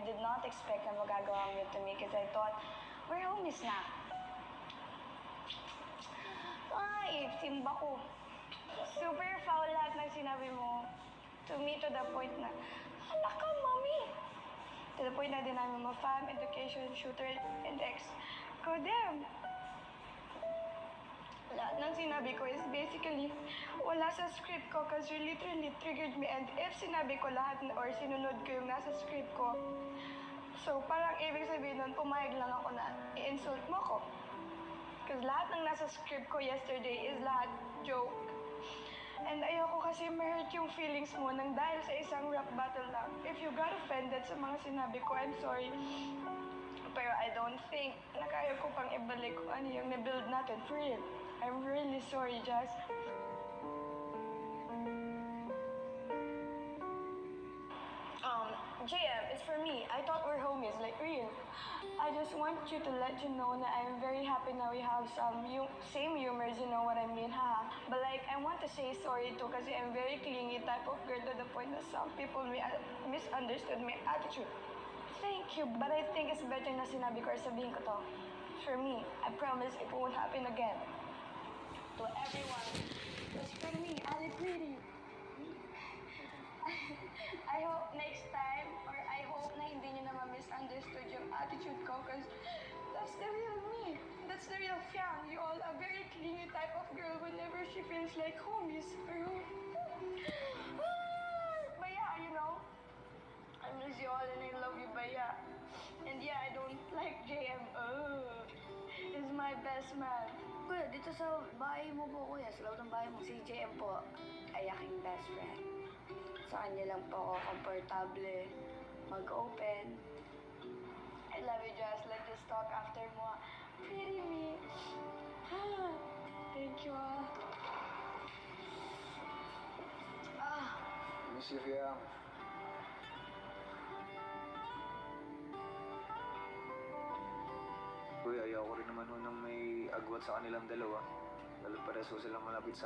I did not expect na magagawa mo to me because I thought, we're homies na. Ay, simba ko. Super foul lahat ng sinabi mo. To me, to the point na, hala ka, mommy! To the point na din namin ma-fam, education, shooter, and ex. Go them! Lahat ng sinabi ko is basically wala sa script ko because you literally triggered me, and if sinabi ko lahat or sinunod ko yung nasa script ko, so parang ibig sabihin nun, pumayag lang ako na i-insult mo ko. Because lahat ng nasa script ko yesterday is lahat joke. And ayoko kasi ma-hurt yung feelings mo nang dahil sa isang rap battle lang. If you got offended sa mga sinabi ko, I'm sorry. Pero I don't think na kaya ko pang ibalik kung ano yung na-build natin for real. I'm really sorry, Jazz. JM, it's for me. I thought we're homies, like real. I just want you to let you know that I'm very happy now we have some same humors, you know what I mean, ha? But like, I want to say sorry too kasi I'm very clingy type of girl to the point that some people misunderstood my attitude. Thank you, but I think it's better na sinabi ko or sabihin ko to. For me, I promise it won't happen again. To everyone, it's for me, Ali Pretty. I hope next time, or I hope na hindi niyo naman misunderstood yung attitude ko because that's the real me. That's the real Fiang. You all a very clingy type of girl whenever she feels like homies. Baya, you know? I miss you all and I love you, Baya. And yeah, I don't like JM. He's my best man. Kuya, dito sa bahay mo po, kuya, sa loob ng bahay mo, si JM po ay aking best friend. Sa kanya lang po ako komportable mag-open. I love you, Jess. Let's just talk after mo. Pretty me. Thank you, Miss you, Fiang. Uy, ayaw ko rin naman ho nang may agwat sa kanilang dalawa. Lalo pareso silang malapit sa